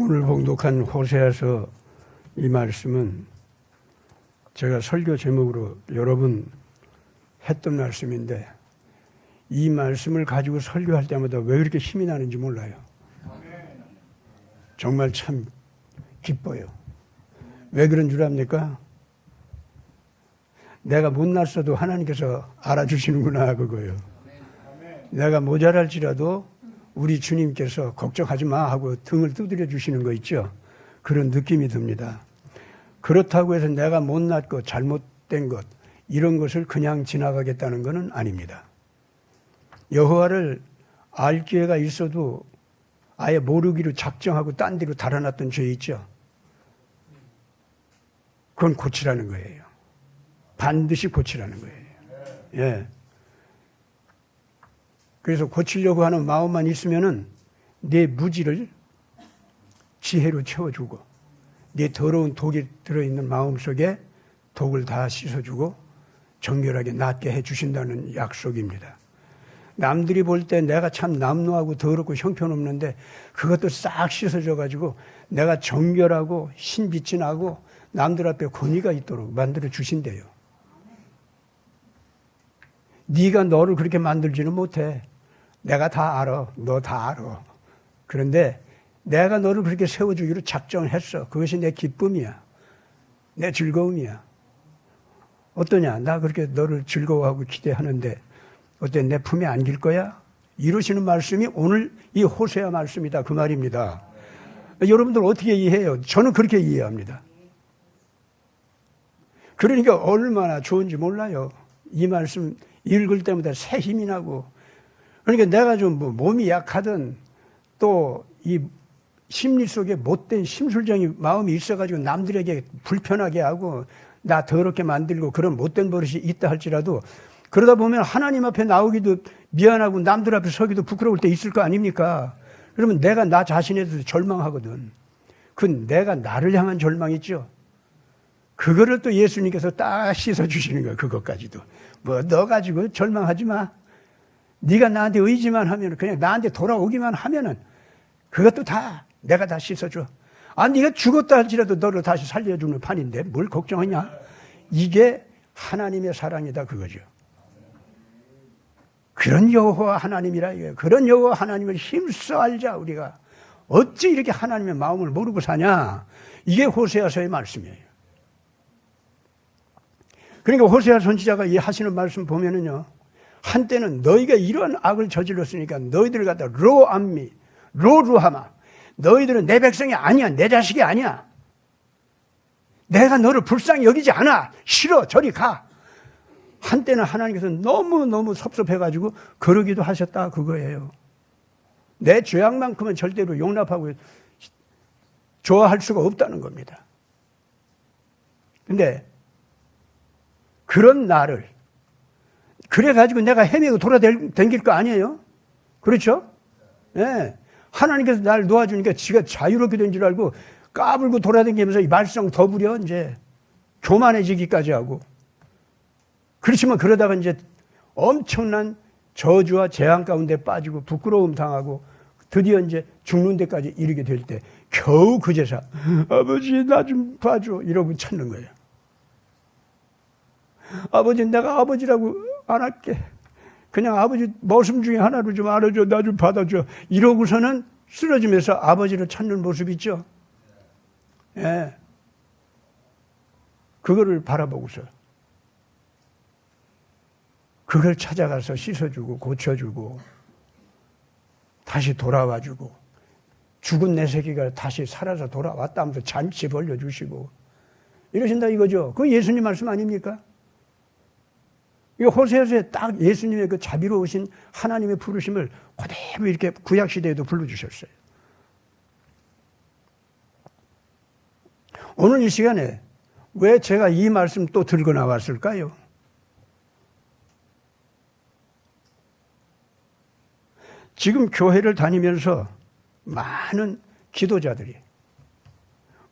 오늘 봉독한 호세아서 이 말씀은 제가 설교 제목으로 여러 번 했던 말씀인데 이 말씀을 가지고 설교할 때마다 왜 그렇게 힘이 나는지 몰라요. 정말 참 기뻐요. 왜 그런 줄 압니까? 내가 못났어도 하나님께서 알아주시는구나 그거예요. 내가 모자랄지라도 우리 주님께서 걱정하지 마 하고 등을 두드려 주시는 거 있죠. 그런 느낌이 듭니다. 그렇다고 해서 내가 못났고 잘못된 것 이런 것을 그냥 지나가겠다는 것은 아닙니다. 여호와를 알 기회가 있어도 아예 모르기로 작정하고 딴 데로 달아났던 죄 있죠. 그건 고치라는 거예요. 반드시 고치라는 거예요. 예. 그래서 고치려고 하는 마음만 있으면은 내 무지를 지혜로 채워주고 내 더러운 독이 들어있는 마음속에 독을 다 씻어주고 정결하게 낫게 해주신다는 약속입니다. 남들이 볼 때 내가 참 남루하고 더럽고 형편없는데 그것도 싹 씻어줘가지고 내가 정결하고 신빛이 나고 남들 앞에 권위가 있도록 만들어 주신대요. 네가 너를 그렇게 만들지는 못해. 내가 다 알아. 너 다 알아. 그런데 내가 너를 그렇게 세워주기로 작정했어. 그것이 내 기쁨이야. 내 즐거움이야. 어떠냐? 나 그렇게 너를 즐거워하고 기대하는데 어때? 내 품에 안길 거야? 이러시는 말씀이 오늘 이 호세아 말씀이다. 그 말입니다. 여러분들 어떻게 이해해요? 저는 그렇게 이해합니다. 그러니까 얼마나 좋은지 몰라요. 이 말씀 읽을 때마다 새 힘이 나고 그러니까 내가 좀 몸이 약하든 또 이 심리 속에 못된 심술정이 마음이 있어가지고 남들에게 불편하게 하고 나 더럽게 만들고 그런 못된 버릇이 있다 할지라도 그러다 보면 하나님 앞에 나오기도 미안하고 남들 앞에 서기도 부끄러울 때 있을 거 아닙니까? 그러면 내가 나 자신에 대해서 절망하거든. 그 내가 나를 향한 절망 있죠. 그거를 또 예수님께서 딱 씻어주시는 거예요. 그것까지도. 뭐 너 가지고 절망하지 마. 네가 나한테 의지만 하면 그냥 나한테 돌아오기만 하면은 그것도 다 내가 다 씻어줘. 아 네가 죽었다 할지라도 너를 다시 살려주는 판인데 뭘 걱정하냐. 이게 하나님의 사랑이다 그거죠. 그런 여호와 하나님이라 이거예요. 그런 여호와 하나님을 힘써 알자 우리가. 어찌 이렇게 하나님의 마음을 모르고 사냐. 이게 호세아서의 말씀이에요. 그러니까 호세아 선지자가 이 하시는 말씀 보면은요. 한때는 너희가 이런 악을 저질렀으니까 너희들을 갖다 로암미, 로루하마. 너희들은 내 백성이 아니야. 내 자식이 아니야. 내가 너를 불쌍히 여기지 않아. 싫어. 저리 가. 한때는 하나님께서 너무너무 섭섭해가지고 그러기도 하셨다 그거예요. 내 죄악만큼은 절대로 용납하고 좋아할 수가 없다는 겁니다. 근데 그런 나를 그래가지고 내가 헤매고 돌아다닐 거 아니에요? 그렇죠? 예. 네. 하나님께서 날 놓아주니까 지가 자유롭게 된 줄 알고 까불고 돌아다니면서 이 말썽 더 부려 이제 교만해지기까지 하고 그렇지만 그러다가 이제 엄청난 저주와 재앙 가운데 빠지고 부끄러움 당하고 드디어 이제 죽는 데까지 이르게 될 때 겨우 그제서 아버지 나 좀 봐줘 이러고 찾는 거예요. 아버지 내가 아버지라고 안 할게. 그냥 아버지 모습 중에 하나를 좀 알아줘. 나 좀 받아줘. 이러고서는 쓰러지면서 아버지를 찾는 모습 있죠. 예. 그거를 바라보고서 그걸 찾아가서 씻어주고 고쳐주고 다시 돌아와주고 죽은 내 새끼가 다시 살아서 돌아왔다 하면서 잔치 벌려주시고 이러신다 이거죠. 그거 예수님 말씀 아닙니까? 이 호세아서에 딱 예수님의 그 자비로우신 하나님의 부르심을 그대로 이렇게 구약시대에도 불러주셨어요. 오늘 이 시간에 왜 제가 이 말씀 또 들고 나왔을까요? 지금 교회를 다니면서 많은 기도자들이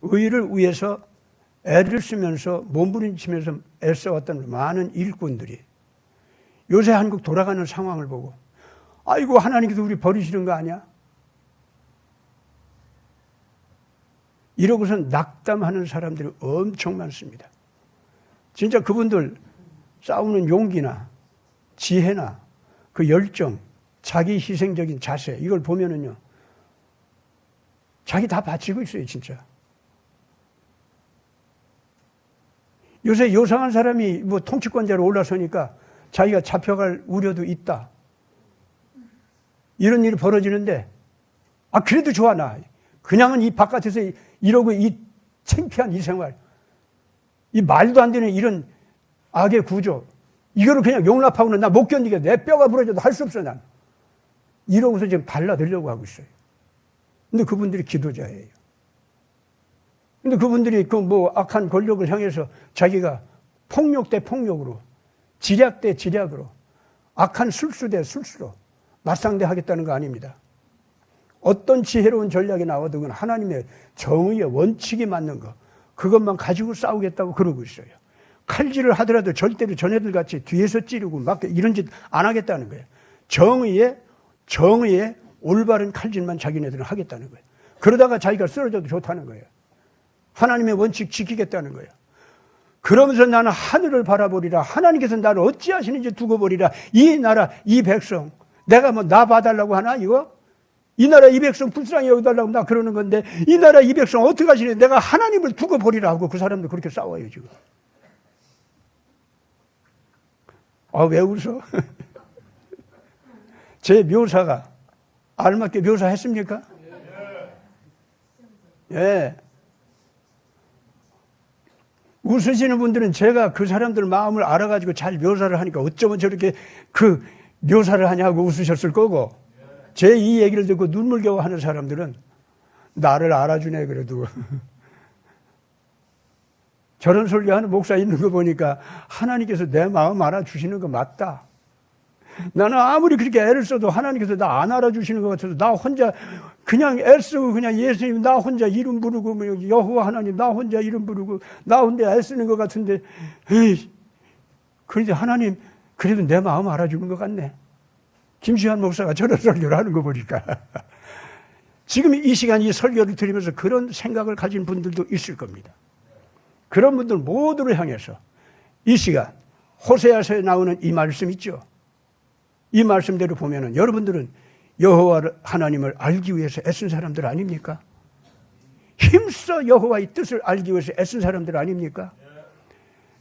의를 위해서 애를 쓰면서 몸부림치면서 애써왔던 많은 일꾼들이 요새 한국 돌아가는 상황을 보고 아이고 하나님께서 우리 버리시는 거 아니야? 이러고서 낙담하는 사람들이 엄청 많습니다. 진짜 그분들 싸우는 용기나 지혜나 그 열정, 자기 희생적인 자세, 이걸 보면은요, 자기 다 바치고 있어요, 진짜. 요새 요상한 사람이 뭐 통치권자로 올라서니까 자기가 잡혀갈 우려도 있다. 이런 일이 벌어지는데, 그래도 좋아, 나. 그냥은 이 바깥에서 이러고 이 창피한 이 생활, 이 말도 안 되는 이런 악의 구조, 이거를 그냥 용납하고는 나 못 견디게, 내 뼈가 부러져도 할 수 없어, 난. 이러고서 지금 달라들려고 하고 있어요. 근데 그분들이 기도자예요. 근데 그분들이 그 뭐 악한 권력을 향해서 자기가 폭력 대 폭력으로, 지략 대 지략으로, 악한 술수 대 술수로 맞상대하겠다는 거 아닙니다. 어떤 지혜로운 전략이 나와도 그건 하나님의 정의의 원칙이 맞는 거, 그것만 가지고 싸우겠다고 그러고 있어요. 칼질을 하더라도 절대로 전애들 같이 뒤에서 찌르고 막 이런 짓 안 하겠다는 거예요. 정의의 올바른 칼질만 자기네들은 하겠다는 거예요. 그러다가 자기가 쓰러져도 좋다는 거예요. 하나님의 원칙 지키겠다는 거예요. 그러면서 나는 하늘을 바라보리라. 하나님께서 나를 어찌하시는지 두고 보리라. 이 나라, 이 백성, 내가 뭐 나 봐달라고 하나 이거? 이 나라 이 백성 불쌍히 여기달라고 나 그러는 건데, 이 나라 이 백성 어떻게 하시는지 내가 하나님을 두고 보리라 하고 그 사람들 그렇게 싸워요 지금. 왜 웃어? 제 묘사가 알맞게 묘사했습니까? 예. 웃으시는 분들은 제가 그 사람들 마음을 알아가지고 잘 묘사를 하니까 어쩌면 저렇게 그 묘사를 하냐고 웃으셨을 거고, 제 이 얘기를 듣고 눈물겨워 하는 사람들은 나를 알아주네 그래도. 저런 설교하는 목사 있는 거 보니까 하나님께서 내 마음 알아주시는 거 맞다. 나는 아무리 그렇게 애를 써도 하나님께서 나 안 알아주시는 것 같아서 나 혼자 그냥 애쓰고 그냥 예수님 나 혼자 이름 부르고 여호와 하나님 나 혼자 이름 부르고 나 혼자 애쓰는 것 같은데, 그런데 하나님 그래도 내 마음 알아주는 것 같네. 김시환 목사가 저런 설교를 하는 거 보니까 지금 이 시간 이 설교를 들으면서 그런 생각을 가진 분들도 있을 겁니다. 그런 분들 모두를 향해서 이 시간 호세아서에 나오는 이 말씀 있죠. 이 말씀대로 보면은 여러분들은 여호와 하나님을 알기 위해서 애쓴 사람들 아닙니까? 힘써 여호와의 뜻을 알기 위해서 애쓴 사람들 아닙니까?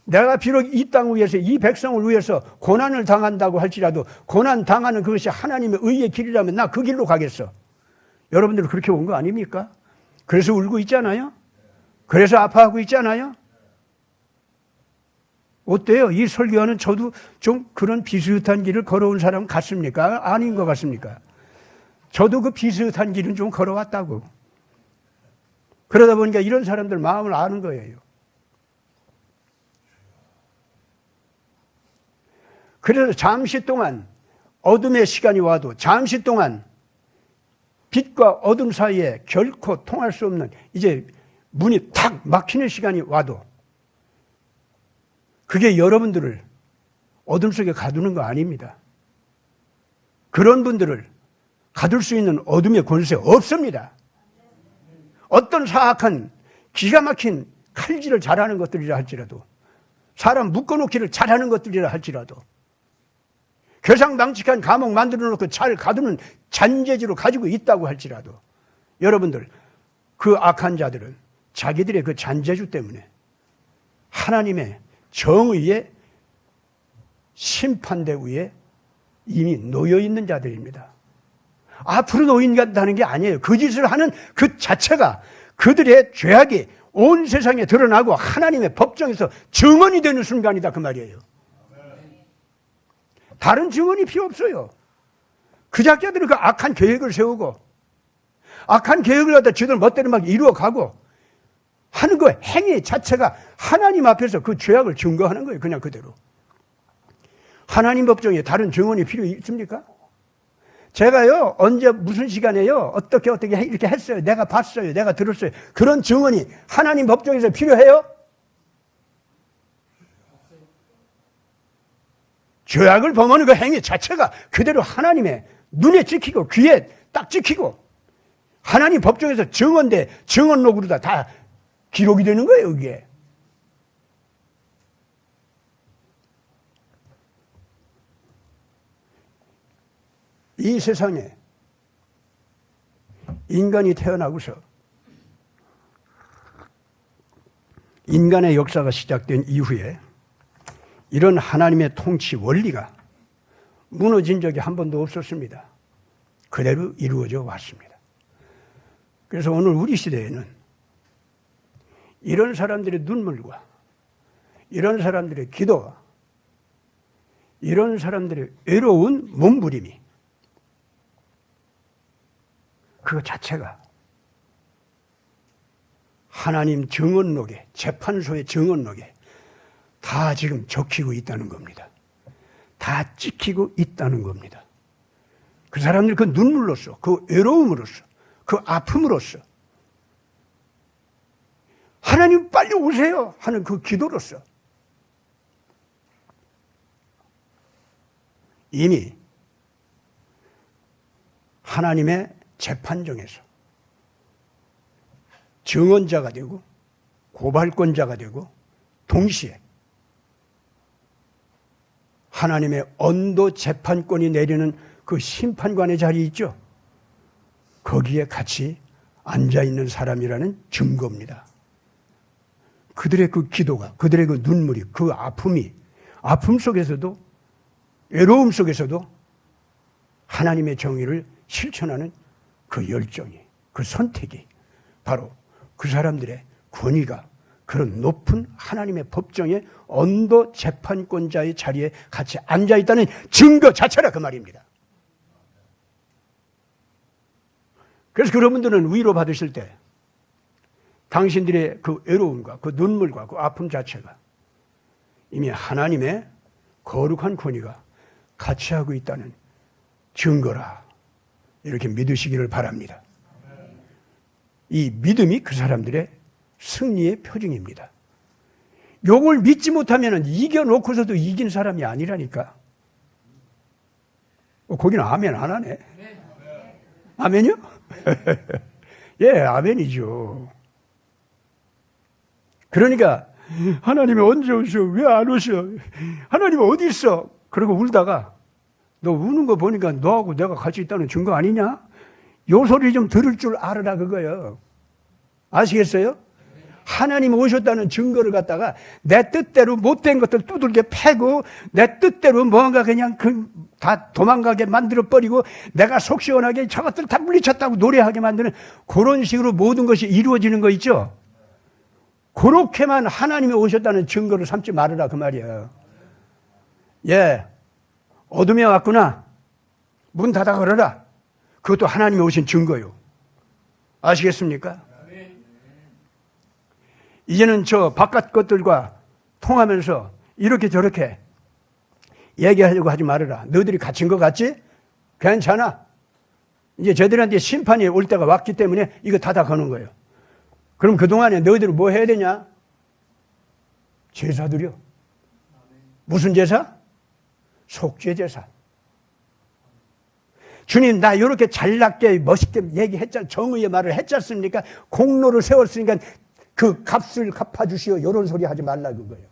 내가 비록 이 땅 위에서 이 백성을 위해서 고난을 당한다고 할지라도 고난 당하는 그것이 하나님의 의의 길이라면 나 그 길로 가겠어. 여러분들 그렇게 온 거 아닙니까? 그래서 울고 있잖아요. 그래서 아파하고 있잖아요. 어때요? 이 설교하는 저도 좀 그런 비슷한 길을 걸어온 사람 같습니까? 아닌 것 같습니까? 저도 그 비슷한 길은 좀 걸어왔다고. 그러다 보니까 이런 사람들 마음을 아는 거예요. 그래서 잠시 동안 어둠의 시간이 와도, 잠시 동안 빛과 어둠 사이에 결코 통할 수 없는 이제 문이 탁 막히는 시간이 와도 그게 여러분들을 어둠 속에 가두는 거 아닙니다. 그런 분들을 가둘 수 있는 어둠의 권세 없습니다. 어떤 사악한 기가 막힌 칼질을 잘하는 것들이라 할지라도, 사람 묶어놓기를 잘하는 것들이라 할지라도, 괴상망측한 감옥 만들어 놓고 잘 가두는 잔재주로 가지고 있다고 할지라도, 여러분들 그 악한 자들은 자기들의 그 잔재주 때문에 하나님의 정의의 심판대 위에 이미 놓여 있는 자들입니다. 앞으로 놓인다는 게 아니에요. 그 짓을 하는 그 자체가 그들의 죄악이 온 세상에 드러나고 하나님의 법정에서 증언이 되는 순간이다 그 말이에요. 다른 증언이 필요 없어요. 그 작자들은 그 악한 계획을 세우고 악한 계획을 갖다 지들 멋대로 막 이루어가고 하는 그 행위 자체가 하나님 앞에서 그 죄악을 증거하는 거예요. 그냥 그대로. 하나님 법정에 다른 증언이 필요 있습니까? 제가요, 언제 무슨 시간에요, 어떻게 이렇게 했어요. 내가 봤어요. 내가 들었어요. 그런 증언이 하나님 법정에서 필요해요? 죄악을 범하는 그 행위 자체가 그대로 하나님의 눈에 찍히고 귀에 딱 찍히고 하나님 법정에서 정언대 정언록으로 다 기록이 되는 거예요, 이게. 이 세상에 인간이 태어나고서 인간의 역사가 시작된 이후에 이런 하나님의 통치 원리가 무너진 적이 한 번도 없었습니다. 그대로 이루어져 왔습니다. 그래서 오늘 우리 시대에는 이런 사람들의 눈물과 이런 사람들의 기도와 이런 사람들의 외로운 몸부림이 그 자체가 하나님 정언록에, 재판소의 정언록에 다 지금 적히고 있다는 겁니다. 다 찍히고 있다는 겁니다. 그 사람들 그 눈물로써, 그 외로움으로써, 그 아픔으로써 하나님 빨리 오세요 하는 그 기도로써 이미 하나님의 재판정에서 증언자가 되고 고발권자가 되고 동시에 하나님의 언도 재판권이 내리는 그 심판관의 자리 있죠. 거기에 같이 앉아있는 사람이라는 증거입니다. 그들의 그 기도가, 그들의 그 눈물이, 그 아픔이, 아픔 속에서도, 외로움 속에서도 하나님의 정의를 실천하는 그 열정이, 그 선택이 바로 그 사람들의 권위가 그런 높은 하나님의 법정의 언도 재판권자의 자리에 같이 앉아있다는 증거 자체라 그 말입니다. 그래서 그런 분들은 위로받으실 때 당신들의 그 외로움과 그 눈물과 그 아픔 자체가 이미 하나님의 거룩한 권위가 같이 하고 있다는 증거라. 이렇게 믿으시기를 바랍니다. 이 믿음이 그 사람들의 승리의 표징입니다. 요걸 믿지 못하면 이겨놓고서도 이긴 사람이 아니라니까. 거기는 아멘 안 하네. 아멘이요? 예, 아멘이죠. 그러니까 하나님이 언제 오셔? 왜 안 오셔? 하나님 어디 있어? 그러고 울다가 너 우는 거 보니까 너하고 내가 같이 있다는 증거 아니냐? 요 소리 좀 들을 줄 알아라 그거예요. 아시겠어요? 하나님 오셨다는 증거를 갖다가 내 뜻대로 못된 것들 두들겨 패고 내 뜻대로 뭔가 그냥 다 도망가게 만들어버리고 내가 속 시원하게 저것들 다 물리쳤다고 노래하게 만드는 그런 식으로 모든 것이 이루어지는 거 있죠? 그렇게만 하나님이 오셨다는 증거를 삼지 말으라 그 말이에요. 예, 어둠에 왔구나. 문 닫아 걸어라. 그것도 하나님이 오신 증거요. 아시겠습니까? 이제는 저 바깥 것들과 통하면서 이렇게 저렇게 얘기하려고 하지 말아라. 너희들이 갇힌 것 같지? 괜찮아. 이제 저들한테 심판이 올 때가 왔기 때문에 이거 닫아 거는 거예요. 그럼 그동안에 너희들은 뭐 해야 되냐? 제사 드려. 무슨 제사? 속죄 제사. 주님, 나 이렇게 잘났게 멋있게 얘기했잖아. 정의의 말을 했지 않습니까? 공로를 세웠으니까 그 값을 갚아주시오. 이런 소리 하지 말라 그거예요.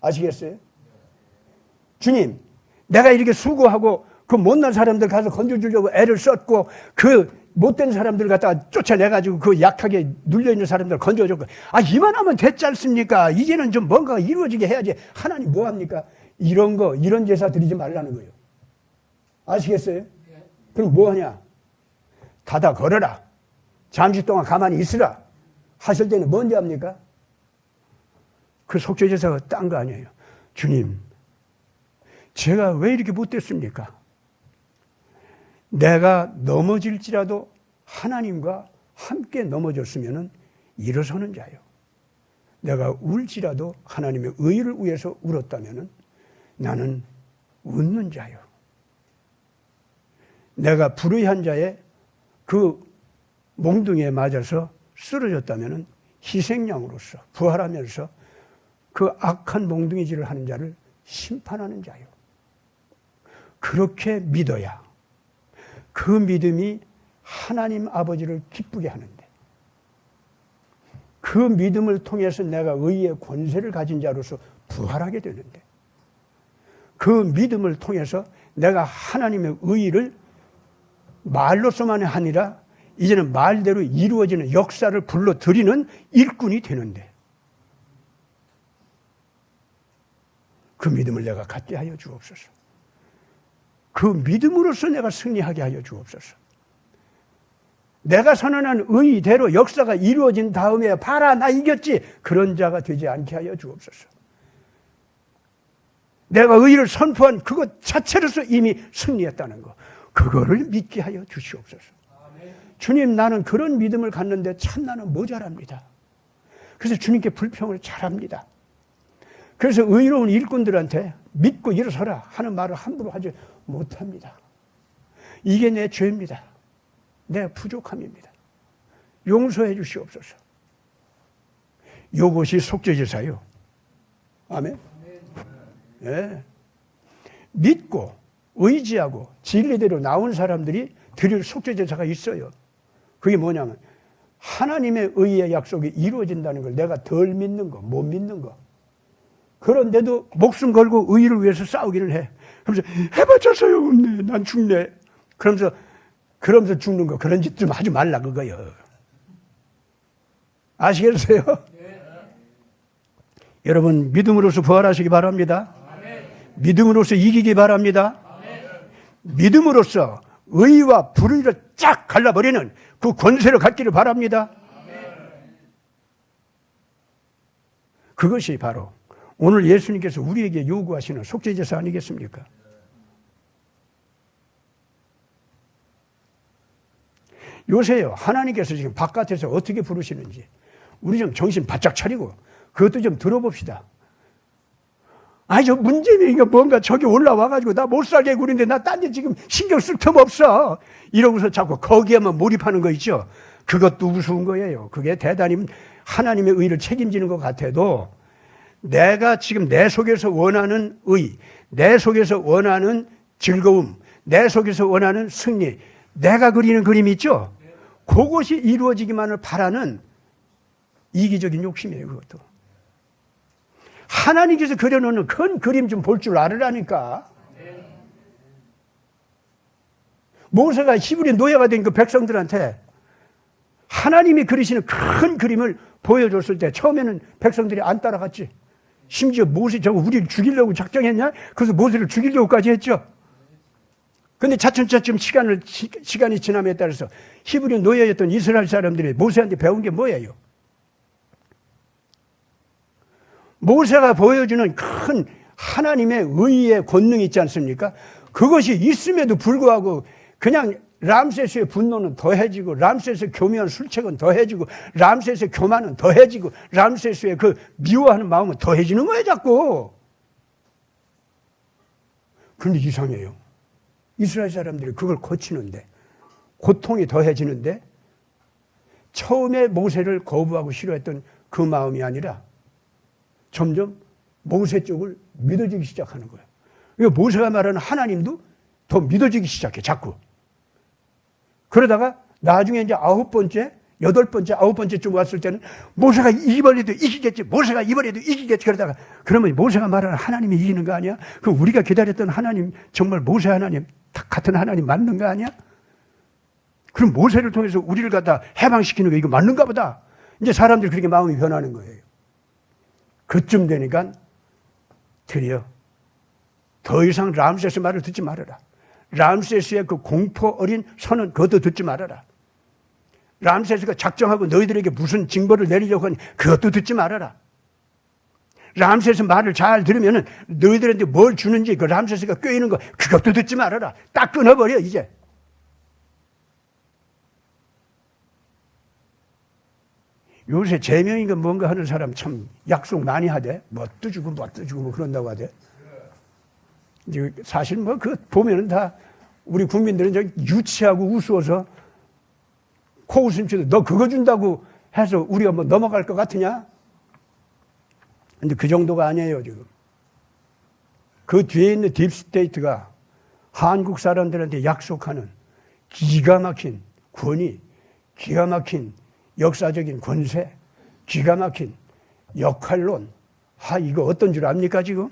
아시겠어요? 주님, 내가 이렇게 수고하고 그 못난 사람들 가서 건져주려고 애를 썼고 그 못된 사람들 갖다가 쫓아내가지고 그 약하게 눌려있는 사람들 건져줬고 이만하면 됐지 않습니까? 이제는 좀 뭔가 이루어지게 해야지. 하나님 뭐합니까? 이런 거, 이런 제사 드리지 말라는 거예요. 아시겠어요? 그럼 뭐하냐? 닫아 걸어라. 잠시 동안 가만히 있으라. 하실 때는 뭔지 합니까? 그 속죄 제사가 딴 거 아니에요. 주님, 제가 왜 이렇게 못됐습니까? 내가 넘어질지라도 하나님과 함께 넘어졌으면 일어서는 자요. 내가 울지라도 하나님의 의를 위해서 울었다면 나는 웃는 자요. 내가 불의한 자의 그 몽둥이에 맞아서 쓰러졌다면 희생양으로서 부활하면서 그 악한 몽둥이질을 하는 자를 심판하는 자요. 그렇게 믿어야 그 믿음이 하나님 아버지를 기쁘게 하는데, 그 믿음을 통해서 내가 의의 권세를 가진 자로서 부활하게 되는데, 그 믿음을 통해서 내가 하나님의 의를 말로서만이 아니라 이제는 말대로 이루어지는 역사를 불러들이는 일꾼이 되는데, 그 믿음을 내가 갖게 하여 주옵소서. 그 믿음으로써 내가 승리하게 하여 주옵소서. 내가 선언한 의대로 역사가 이루어진 다음에 봐라 나 이겼지, 그런 자가 되지 않게 하여 주옵소서. 내가 의를 선포한 그것 자체로서 이미 승리했다는 것, 그거를 믿게 하여 주시옵소서. 주님, 나는 그런 믿음을 갖는데 참 나는 모자랍니다. 그래서 주님께 불평을 잘합니다. 그래서 의로운 일꾼들한테 믿고 일어서라 하는 말을 함부로 하지 못합니다. 이게 내 죄입니다. 내 부족함입니다. 용서해 주시옵소서. 이것이 속죄제사요. 아멘. 네. 믿고 의지하고 진리대로 나온 사람들이 드릴 속죄제사가 있어요. 그게 뭐냐면 하나님의 의의 약속이 이루어진다는 걸 내가 덜 믿는 거, 못 믿는 거. 그런데도 목숨 걸고 의를 위해서 싸우기를 해. 그러면서 해봤자 소용없네. 난 죽네. 그러면서 죽는 거. 그런 짓 좀 하지 말라 그거요. 아시겠어요? 네. 여러분 믿음으로서 부활하시기 바랍니다. 아멘. 믿음으로서 이기기 바랍니다. 아멘. 믿음으로서 의와 불의를 쫙 갈라버리는 그 권세를 갖기를 바랍니다. 아멘. 그것이 바로 오늘 예수님께서 우리에게 요구하시는 속죄제사 아니겠습니까? 요새요, 하나님께서 지금 바깥에서 어떻게 부르시는지 우리 좀 정신 바짝 차리고 그것도 좀 들어봅시다. 아니, 저 문재인이 뭔가 저기 올라와가지고 나 못 살게 구는데 나 딴 데 지금 신경 쓸 틈 없어. 이러고서 자꾸 거기에만 몰입하는 거 있죠. 그것도 우스운 거예요. 그게 대단히 하나님의 의를 책임지는 것 같아도 내가 지금 내 속에서 원하는 의, 내 속에서 원하는 즐거움, 내 속에서 원하는 승리, 내가 그리는 그림이 있죠? 그것이 이루어지기만을 바라는 이기적인 욕심이에요, 그것도. 하나님께서 그려놓는 큰 그림 좀 볼 줄 알으라니까. 모세가 히브리 노예가 된 그 백성들한테 하나님이 그리시는 큰 그림을 보여줬을 때 처음에는 백성들이 안 따라갔지. 심지어 모세 저거 우리를 죽이려고 작정했냐? 그래서 모세를 죽이려고까지 했죠. 근데 차츰차츰 시간이 지남에 따라서 히브리 노예였던 이스라엘 사람들이 모세한테 배운 게 뭐예요? 모세가 보여주는 큰 하나님의 의의 권능이 있지 않습니까? 그것이 있음에도 불구하고 그냥 람세스의 분노는 더해지고 람세스의 교묘한 술책은 더해지고 람세스의 교만은 더해지고 람세스의 그 미워하는 마음은 더해지는 거예요, 자꾸. 그런데 이상해요. 이스라엘 사람들이 그걸 고치는데 고통이 더해지는데 처음에 모세를 거부하고 싫어했던 그 마음이 아니라 점점 모세 쪽을 믿어지기 시작하는 거예요. 이거 모세가 말하는 하나님도 더 믿어지기 시작해, 자꾸. 그러다가 나중에 이제 9번째, 8번째, 9번째쯤 왔을 때는 모세가 이번에도 이기겠지, 모세가 이번에도 이기겠지. 그러면 모세가 말하는 하나님이 이기는 거 아니야? 그럼 우리가 기다렸던 하나님, 정말 모세 하나님, 같은 하나님 맞는 거 아니야? 그럼 모세를 통해서 우리를 갖다 해방시키는 거 이거 맞는가 보다. 이제 사람들이 그렇게 마음이 변하는 거예요. 그쯤 되니까 드디어 더 이상 람세스 말을 듣지 말아라. 람세스의 그 공포 어린 선언 그것도 듣지 말아라. 람세스가 작정하고 너희들에게 무슨 징벌을 내리려고 하니 그것도 듣지 말아라. 람세스 말을 잘 들으면은 너희들한테 뭘 주는지 그 람세스가 꿰이는 거 그것도 듣지 말아라. 딱 끊어버려 이제. 요새 제명인가 뭔가 하는 사람 참 약속 많이 하대. 뭣도 주고 뭣도 주고 뭐 그런다고 하대. 이제 사실 뭐 그 보면은 다 우리 국민들은 저 유치하고 우스워서 코웃음치도 너 그거 준다고 해서 우리가 뭐 넘어갈 것 같으냐? 근데 그 정도가 아니에요, 지금. 그 뒤에 있는 딥스테이트가 한국 사람들한테 약속하는 기가 막힌 권위, 기가 막힌 역사적인 권세, 기가 막힌 역할론. 이거 어떤 줄 압니까, 지금?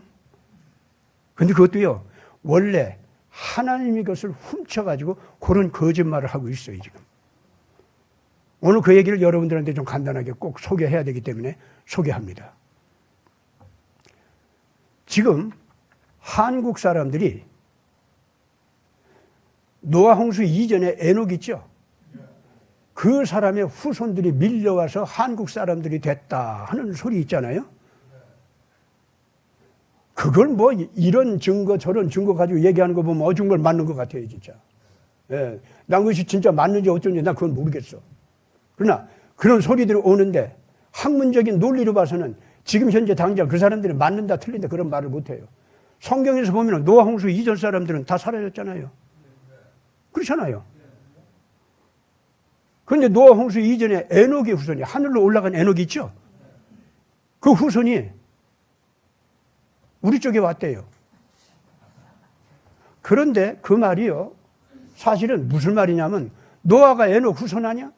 근데 그것도요, 원래 하나님이 그것을 훔쳐가지고 그런 거짓말을 하고 있어요, 지금. 오늘 그 얘기를 여러분들한테 좀 간단하게 꼭 소개해야 되기 때문에 소개합니다. 지금 한국 사람들이 노아 홍수 이전에 에녹 있죠? 그 사람의 후손들이 밀려와서 한국 사람들이 됐다 하는 소리 있잖아요? 그걸 뭐 이런 증거 저런 증거 가지고 얘기하는 거 보면 정말 맞는 것 같아요, 진짜. 예, 난 그것이 진짜 맞는지 어쩐지 난 그건 모르겠어. 그러나 그런 소리들이 오는데 학문적인 논리로 봐서는 지금 현재 당장 그 사람들이 맞는다 틀린다 그런 말을 못해요. 성경에서 보면 노아 홍수 이전 사람들은 다 사라졌잖아요. 그렇잖아요. 그런데 노아 홍수 이전에 에녹의 후손이, 하늘로 올라간 에녹이 있죠? 그 후손이 우리 쪽에 왔대요. 그런데 그 말이요, 사실은 무슨 말이냐면 노아가 에녹 후손 아니야?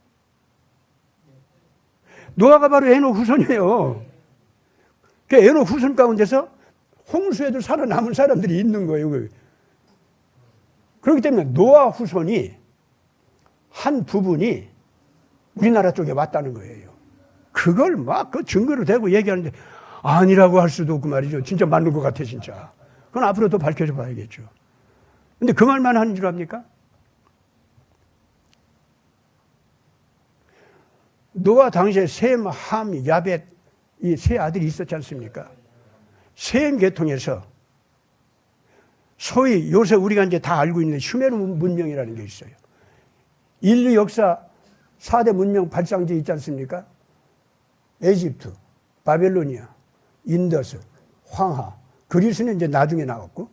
노아가 바로 에녹 후손이에요. 그 에녹 후손 가운데서 홍수에도 살아남은 사람들이 있는 거예요. 그렇기 때문에 노아 후손이 한 부분이 우리나라 쪽에 왔다는 거예요. 그걸 막 그 증거로 대고 얘기하는데 아니라고 할 수도 없고 말이죠. 진짜 맞는 것 같아, 진짜. 그건 앞으로 더 밝혀져 봐야겠죠. 근데 그 말만 하는 줄 압니까? 노아 당시에 셈, 함, 야벳 이 세 아들이 있었지 않습니까? 셈 계통에서 소위 요새 우리가 이제 다 알고 있는 슈메르 문명이라는 게 있어요. 인류 역사 4대 문명 발상지 있지 않습니까? 에집트, 바벨로니아, 인더스, 황하, 그리스는 이제 나중에 나왔고,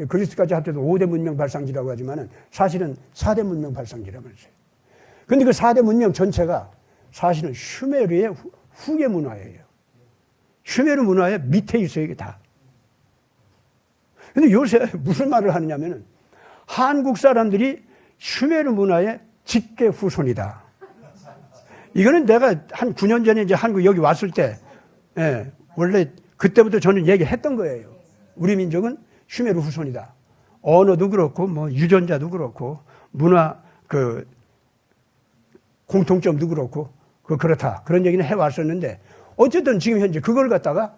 그리스까지 합쳐서 5대 문명 발상지라고 하지만은 사실은 4대 문명 발상지라면서요. 근데 그 4대 문명 전체가 사실은 슈메르의 후계 문화예요. 슈메르 문화의 밑에 있어요, 이게 다. 근데 요새 무슨 말을 하느냐면은 한국 사람들이 슈메르 문화의 직계 후손이다. 이거는 내가 한 9년 전에 이제 한국 여기 왔을 때, 원래 그때부터 저는 얘기했던 거예요. 우리 민족은 슈메르 후손이다. 언어도 그렇고, 뭐 유전자도 그렇고, 문화 공통점도 그렇고, 그렇다. 그런 얘기는 해왔었는데, 어쨌든 지금 현재 그걸 갖다가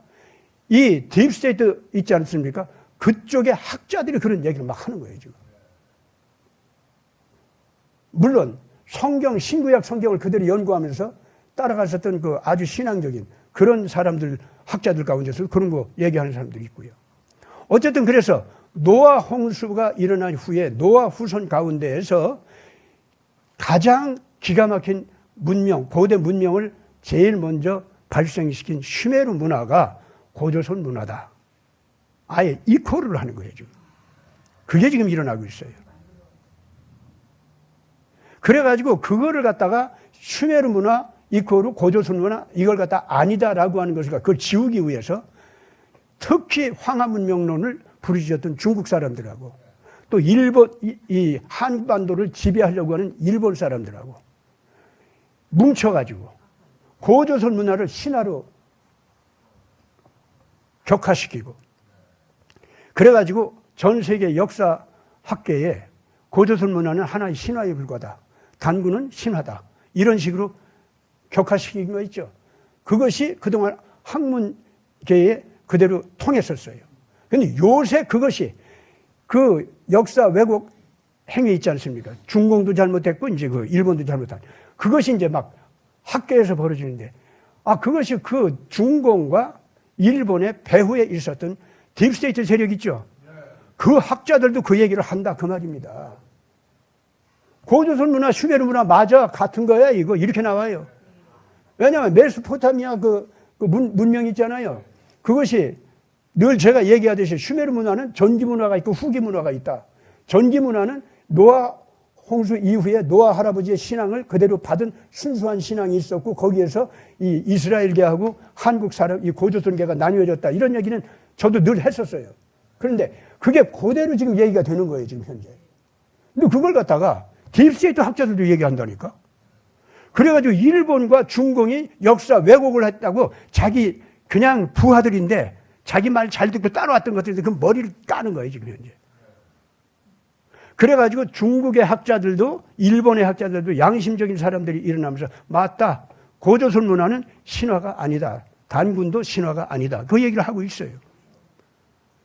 이 딥스테이트 있지 않습니까? 그쪽의 학자들이 그런 얘기를 막 하는 거예요, 지금. 물론 성경, 신구약 성경을 그대로 연구하면서 따라갔었던 그 아주 신앙적인 그런 사람들, 학자들 가운데서 그런 거 얘기하는 사람들이 있고요. 어쨌든 그래서 노아 홍수가 일어난 후에 노아 후손 가운데에서 가장 기가 막힌 문명, 고대 문명을 제일 먼저 발생시킨 슈메르 문화가 고조선 문화다. 아예 이퀄을 하는 거예요, 지금. 그게 지금 일어나고 있어요. 그래가지고 그거를 갖다가 슈메르 문화 이퀄 고조선 문화 이걸 갖다 아니다라고 하는 것을 그걸 지우기 위해서 특히 황하 문명론을 부르짖었던 중국 사람들하고 또 일본, 이 한반도를 지배하려고 하는 일본 사람들하고 뭉쳐가지고 고조선 문화를 신화로 격화시키고 그래가지고 전 세계 역사 학계에 고조선 문화는 하나의 신화에 불과하다. 단군은 신화다. 이런 식으로 격화시킨 거 있죠. 그것이 그동안 학문계에 그대로 통했었어요. 그런데 요새 그것이 그 역사 왜곡 행위 있지 않습니까? 중공도 잘못했고 이제 그 일본도 잘못한 그것이 이제 막 학계에서 벌어지는데 그것이 그 중공과 일본의 배후에 있었던 딥스테이트 세력 있죠. 그 학자들도 그 얘기를 한다 그 말입니다. 고조선 문화, 슈메르 문화 맞아 같은 거야 이거 이렇게 나와요. 왜냐하면 메소포타미아 그 문명 있잖아요. 그것이 늘 제가 얘기하듯이 슈메르 문화는 전기 문화가 있고 후기 문화가 있다. 전기 문화는 노아 홍수 이후에 노아 할아버지의 신앙을 그대로 받은 순수한 신앙이 있었고 거기에서 이 이스라엘계하고 한국 사람 이 고조선계가 나뉘어졌다. 이런 얘기는 저도 늘 했었어요. 그런데 그게 그대로 지금 얘기가 되는 거예요, 지금 현재. 근데 그걸 갖다가 딥스테이트 학자들도 얘기한다니까. 그래가지고 일본과 중공이 역사 왜곡을 했다고 자기 그냥 부하들인데 자기 말 잘 듣고 따라왔던 것들인데 그 머리를 까는 거예요, 지금 현재. 그래가지고 중국의 학자들도 일본의 학자들도 양심적인 사람들이 일어나면서 맞다. 고조선 문화는 신화가 아니다. 단군도 신화가 아니다. 그 얘기를 하고 있어요.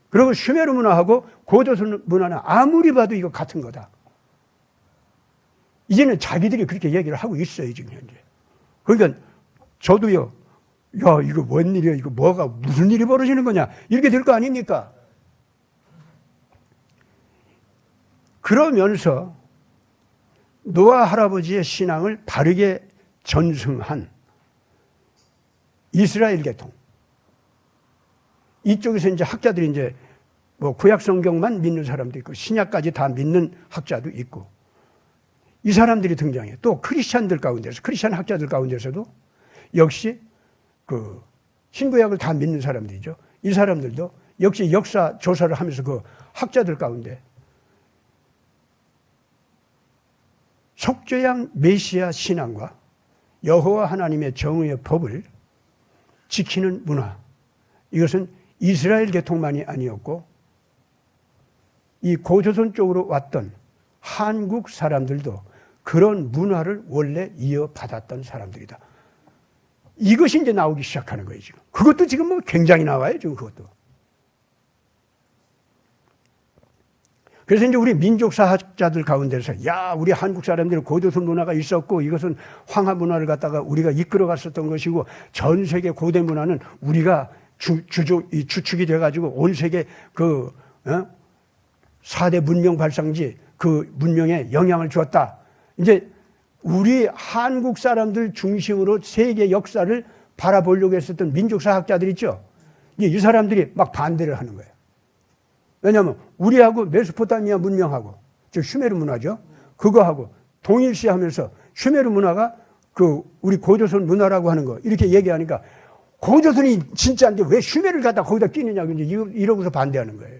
그리고 슈메르 문화하고 고조선 문화는 아무리 봐도 이거 같은 거다. 이제는 자기들이 그렇게 얘기를 하고 있어요, 지금 현재. 그러니까 저도요, 야, 이거 뭔 일이야? 이거 뭐가, 무슨 일이 벌어지는 거냐? 이렇게 될 거 아닙니까? 그러면서 노아 할아버지의 신앙을 바르게 전승한 이스라엘 계통. 이쪽에서 이제 학자들이 이제 뭐 구약 성경만 믿는 사람도 있고 신약까지 다 믿는 학자도 있고 이 사람들이 등장해. 또 크리스찬들 가운데서, 크리스찬 학자들 가운데서도 역시 그 신구약을 다 믿는 사람들이죠. 이 사람들도 역시 역사 조사를 하면서 그 학자들 가운데 속죄양 메시아 신앙과 여호와 하나님의 정의의 법을 지키는 문화. 이것은 이스라엘 계통만이 아니었고 이 고조선 쪽으로 왔던 한국 사람들도 그런 문화를 원래 이어받았던 사람들이다. 이것이 이제 나오기 시작하는 거예요, 지금. 그것도 지금 뭐 굉장히 나와요, 지금 그것도. 그래서 이제 우리 민족사학자들 가운데서, 야, 우리 한국 사람들은 고조선 문화가 있었고, 이것은 황하 문화를 갖다가 우리가 이끌어 갔었던 것이고, 전 세계 고대 문화는 우리가 주축이 돼가지고 온 세계 그, 4대 문명 발상지 그 문명에 영향을 주었다. 이제 우리 한국 사람들 중심으로 세계 역사를 바라보려고 했었던 민족사학자들 있죠. 이 사람들이 막 반대를 하는 거예요. 왜냐하면 우리하고 메소포타미아 문명하고 즉 슈메르 문화죠. 그거하고 동일시하면서 슈메르 문화가 그 우리 고조선 문화라고 하는 거 이렇게 얘기하니까 고조선이 진짜인데 왜 슈메르를 갖다 거기다 끼느냐 이제 이러고서 반대하는 거예요.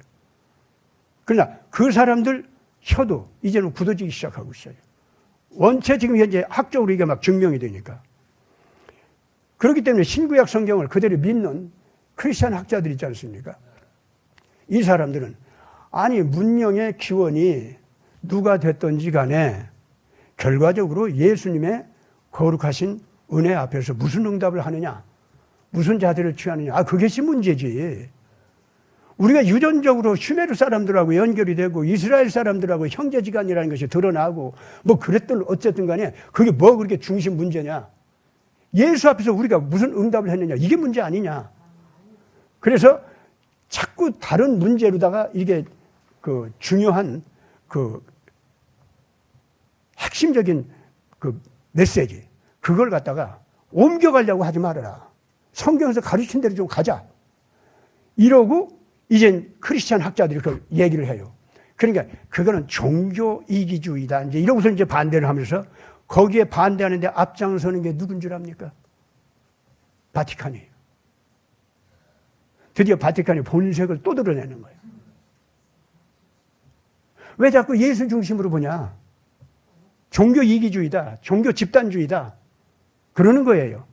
그러나 그 사람들 혀도 이제는 굳어지기 시작하고 있어요. 원체 지금 현재 학적으로 이게 막 증명이 되니까. 그렇기 때문에 신구약 성경을 그대로 믿는 크리스찬 학자들 있지 않습니까? 이 사람들은 아니 문명의 기원이 누가 됐든지 간에 결과적으로 예수님의 거룩하신 은혜 앞에서 무슨 응답을 하느냐, 무슨 자세를 취하느냐, 그것이 문제지. 우리가 유전적으로 슈메르 사람들하고 연결이 되고 이스라엘 사람들하고 형제지간이라는 것이 드러나고 뭐 그랬든 어쨌든 간에 그게 뭐 그렇게 중심 문제냐. 예수 앞에서 우리가 무슨 응답을 했느냐, 이게 문제 아니냐. 그래서 자꾸 다른 문제로다가 이게 그 중요한 그 핵심적인 그 메시지, 그걸 갖다가 옮겨가려고 하지 말아라. 성경에서 가르친 대로 좀 가자. 이러고 이젠 크리스찬 학자들이 그 얘기를 해요. 그러니까 그거는 종교 이기주의다. 이제 이러고서 이제 반대를 하면서 거기에 반대하는데 앞장서는 게 누군 줄 압니까? 바티칸이에요. 드디어 바티칸이 본색을 또 드러내는 거예요. 왜 자꾸 예수 중심으로 보냐? 종교 이기주의다. 종교 집단주의다. 그러는 거예요.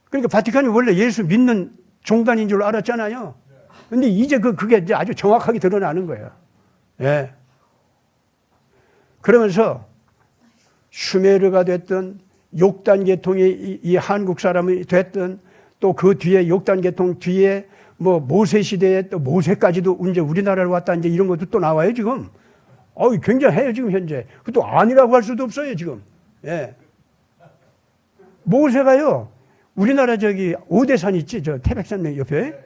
그러니까 바티칸이 원래 예수 믿는 종단인 줄 알았잖아요. 근데 이제 그게 이제 아주 정확하게 드러나는 거예요. 예. 그러면서 슈메르가 됐든 욕단 계통이 이 한국 사람이 됐든 또 그 뒤에 욕단 계통 뒤에 뭐 모세 시대에 또 모세까지도 이제 우리나라로 왔다 이제 이런 것도 또 나와요, 지금. 굉장해요, 지금 현재. 그것도 아니라고 할 수도 없어요, 지금. 예. 모세가요, 우리나라 저기 오대산 있지, 저 태백산 옆에.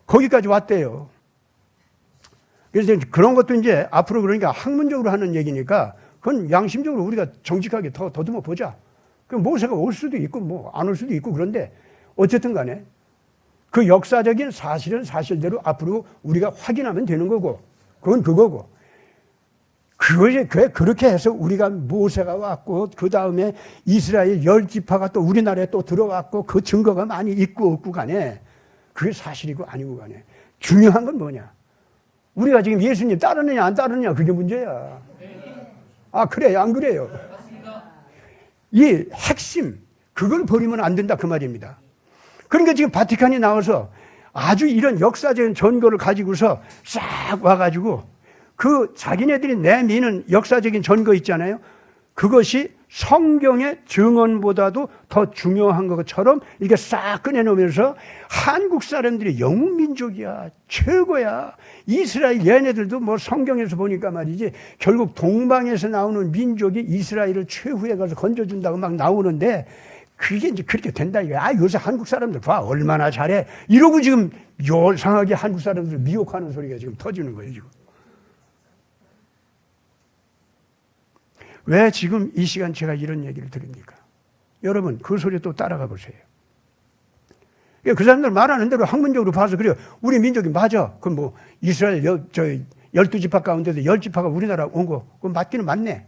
거기까지 왔대요. 그래서 그런 것도 이제 앞으로 그러니까 학문적으로 하는 얘기니까 그건 양심적으로 우리가 정직하게 더듬어 보자. 그 모세가 올 수도 있고 뭐 안 올 수도 있고 그런데 어쨌든 간에 그 역사적인 사실은 사실대로 앞으로 우리가 확인하면 되는 거고 그건 그거고 그것이 그렇게 해서 우리가 모세가 왔고 그 다음에 이스라엘 10지파가 또 우리나라에 또 들어왔고 그 증거가 많이 있고 없고 간에 그게 사실이고 아니고 간에 중요한 건 뭐냐? 우리가 지금 예수님 따르느냐 안 따르느냐 그게 문제야. 아, 그래요? 안 그래요? 이 핵심, 그걸 버리면 안 된다 그 말입니다. 그러니까 지금 바티칸이 나와서 아주 이런 역사적인 전거를 가지고서 싹 와가지고 그 자기네들이 내미는 역사적인 전거 있잖아요. 그것이 성경의 증언보다도 더 중요한 것처럼 이렇게 싹 꺼내놓으면서 한국 사람들이 영웅민족이야, 최고야. 이스라엘 얘네들도 뭐 성경에서 보니까 말이지 결국 동방에서 나오는 민족이 이스라엘을 최후에 가서 건져준다고 막 나오는데 그게 이제 그렇게 된다 이거야. 아, 요새 한국 사람들 봐. 얼마나 잘해. 이러고 지금 요상하게 한국 사람들 미혹하는 소리가 지금 터지는 거예요, 지금. 왜 지금 이 시간 제가 이런 얘기를 드립니까? 여러분, 그 소리 또 따라가 보세요. 그 사람들 말하는 대로 학문적으로 봐서 그래요. 우리 민족이 맞아. 그럼 뭐, 이스라엘 12지파 가운데도 10지파가 우리나라 온 거, 그건 맞기는 맞네.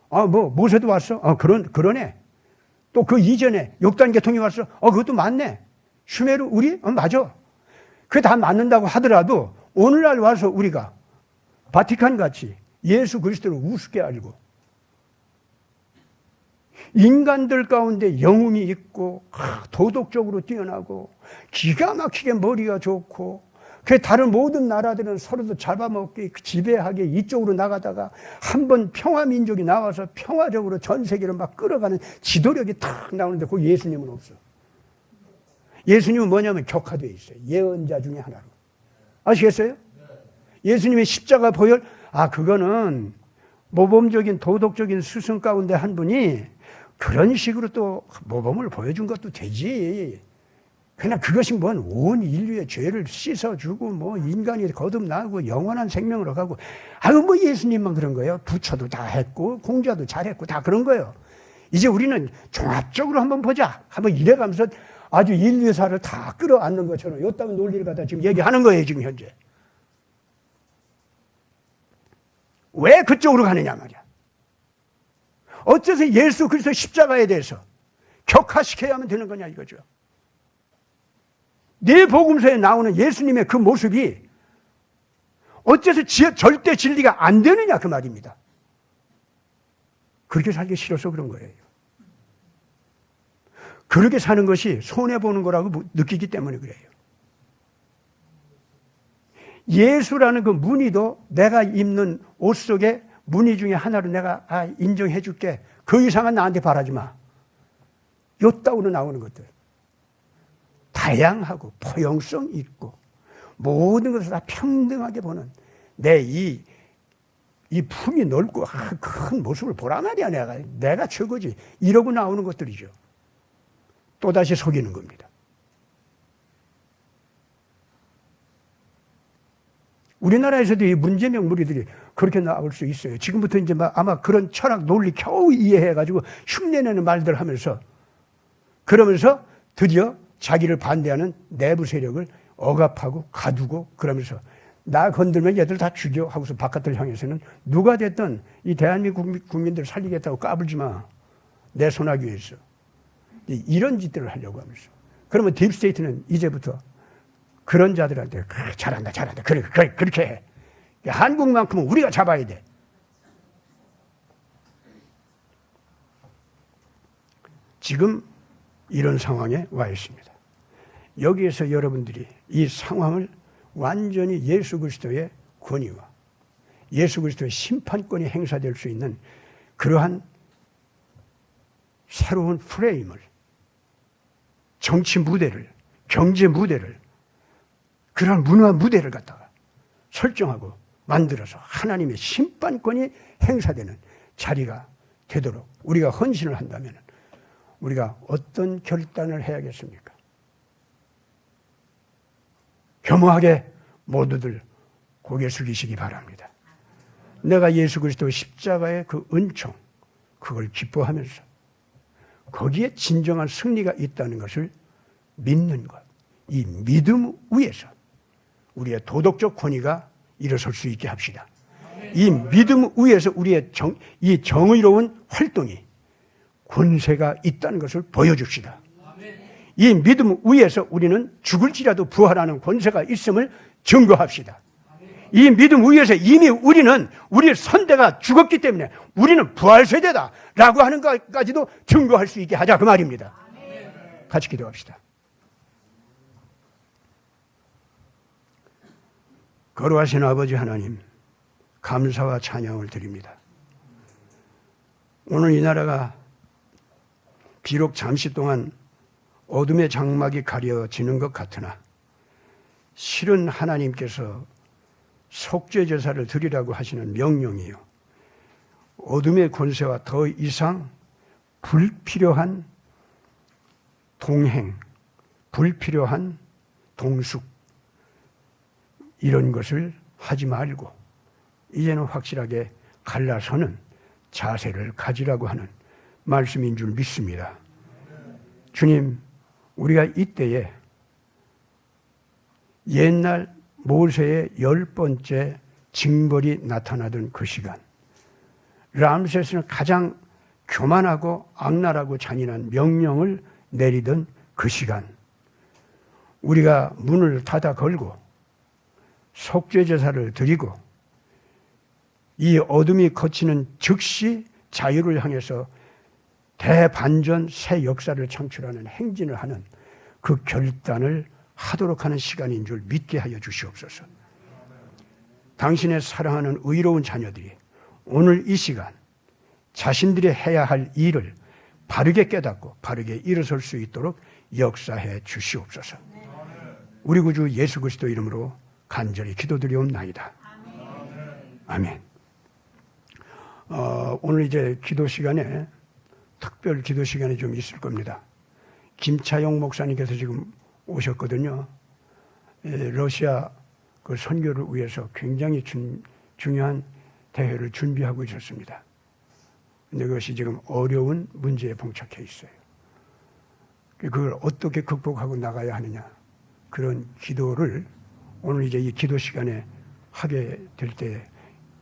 아, 뭐, 모세도 왔어? 그러네. 또 그 이전에 욕단 계통이 왔어? 그것도 맞네. 슈메르, 우리? 맞아. 그게 다 맞는다고 하더라도 오늘날 와서 우리가 바티칸 같이 예수 그리스도를 우습게 알고 인간들 가운데 영웅이 있고 도덕적으로 뛰어나고 기가 막히게 머리가 좋고 그 다른 모든 나라들은 서로도 잡아먹기 지배하게 이쪽으로 나가다가 한번 평화민족이 나와서 평화적으로 전 세계를 막 끌어가는 지도력이 탁 나오는데 그 예수님은 없어. 예수님은 뭐냐면 격화되어 있어요. 예언자 중에 하나로. 아시겠어요? 예수님의 십자가 보혈, 그거는 모범적인 도덕적인 스승 가운데 한 분이 그런 식으로 또 모범을 보여준 것도 되지. 그러나 그것이 뭔 온 인류의 죄를 씻어주고 뭐 인간이 거듭나고 영원한 생명으로 가고 뭐 예수님만 그런 거예요. 부처도 다 했고 공자도 잘했고 다 그런 거예요. 이제 우리는 종합적으로 한번 보자. 한번 이래가면서 아주 인류사를 다 끌어안는 것처럼 요딴 논리를 갖다 지금 얘기하는 거예요. 지금 현재. 왜 그쪽으로 가느냐 말이야. 어째서 예수 그리스도 십자가에 대해서 격화시켜야만 되는 거냐 이거죠. 내 복음서에 나오는 예수님의 그 모습이 어째서 절대 진리가 안 되느냐 그 말입니다. 그렇게 살기 싫어서 그런 거예요. 그렇게 사는 것이 손해보는 거라고 느끼기 때문에 그래요. 예수라는 그 무늬도 내가 입는 옷 속에 무늬 중에 하나로 내가 인정해 줄게. 그 이상은 나한테 바라지 마. 요따구로 나오는 것들. 다양하고 포용성 있고 모든 것을 다 평등하게 보는 내 이 품이 넓고 큰 모습을 보란 말이야. 내가 최고지. 이러고 나오는 것들이죠. 또다시 속이는 겁니다. 우리나라에서도 이 문제명 무리들이 그렇게 나올 수 있어요. 지금부터 이제 아마 그런 철학 논리 겨우 이해해가지고 흉내내는 말들 하면서 그러면서 드디어 자기를 반대하는 내부 세력을 억압하고 가두고 그러면서 나 건들면 얘들 다 죽여 하고서 바깥을 향해서는 누가 됐든 이 대한민국 국민들을 살리겠다고 까불지 마. 내 손아귀 위해서. 이런 짓들을 하려고 하면서. 그러면 딥스테이트는 이제부터 그런 자들한테 잘한다. 그렇게 해. 한국만큼은 우리가 잡아야 돼. 지금 이런 상황에 와 있습니다. 여기에서 여러분들이 이 상황을 완전히 예수 그리스도의 권위와 예수 그리스도의 심판권이 행사될 수 있는 그러한 새로운 프레임을, 정치 무대를, 경제 무대를, 그런 문화 무대를 갖다가 설정하고 만들어서 하나님의 심판권이 행사되는 자리가 되도록 우리가 헌신을 한다면 우리가 어떤 결단을 해야겠습니까? 겸허하게 모두들 고개 숙이시기 바랍니다. 내가 예수 그리스도의 십자가의 그 은총, 그걸 기뻐하면서 거기에 진정한 승리가 있다는 것을 믿는 것, 이 믿음 위에서 우리의 도덕적 권위가 일어설 수 있게 합시다. 이 믿음 위에서 우리의 이 정의로운 활동이 권세가 있다는 것을 보여줍시다. 이 믿음 위에서 우리는 죽을지라도 부활하는 권세가 있음을 증거합시다. 이 믿음 위에서 이미 우리 선대가 죽었기 때문에 우리는 부활세대다라고 하는 것까지도 증거할 수 있게 하자 그 말입니다. 같이 기도합시다. 거룩하신 아버지 하나님, 감사와 찬양을 드립니다. 오늘 이 나라가 비록 잠시 동안 어둠의 장막이 가려지는 것 같으나 실은 하나님께서 속죄 제사를 드리라고 하시는 명령이요, 어둠의 권세와 더 이상 불필요한 동행, 불필요한 동숙, 이런 것을 하지 말고 이제는 확실하게 갈라서는 자세를 가지라고 하는 말씀인 줄 믿습니다. 주님, 우리가 이때에 옛날 모세의 10번째 징벌이 나타나던 그 시간, 람세스는 가장 교만하고 악랄하고 잔인한 명령을 내리던 그 시간, 우리가 문을 닫아 걸고 속죄 제사를 드리고 이 어둠이 거치는 즉시 자유를 향해서 대반전 새 역사를 창출하는 행진을 하는 그 결단을 하도록 하는 시간인 줄 믿게 하여 주시옵소서. 당신의 사랑하는 의로운 자녀들이 오늘 이 시간 자신들이 해야 할 일을 바르게 깨닫고 바르게 일어설 수 있도록 역사해 주시옵소서. 우리 구주 예수 그리스도 이름으로 간절히 기도드리옵나이다. 아멘. 오늘 이제 기도 시간에 특별 기도 시간이 좀 있을 겁니다. 김차용 목사님께서 지금 오셨거든요. 러시아 그 선교를 위해서 굉장히 중요한 대회를 준비하고 있었습니다. 근데 그것이 지금 어려운 문제에 봉착해 있어요. 그걸 어떻게 극복하고 나가야 하느냐, 그런 기도를 오늘 이제 이 기도 시간에 하게 될 때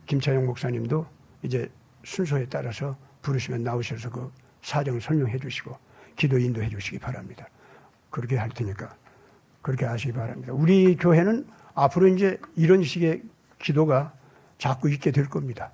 김차용 목사님도 이제 순서에 따라서 부르시면 나오셔서 그 사정 설명해 주시고 기도 인도해 주시기 바랍니다. 그렇게 할 테니까 그렇게 하시기 바랍니다. 우리 교회는 앞으로 이제 이런 식의 기도가 자꾸 있게 될 겁니다.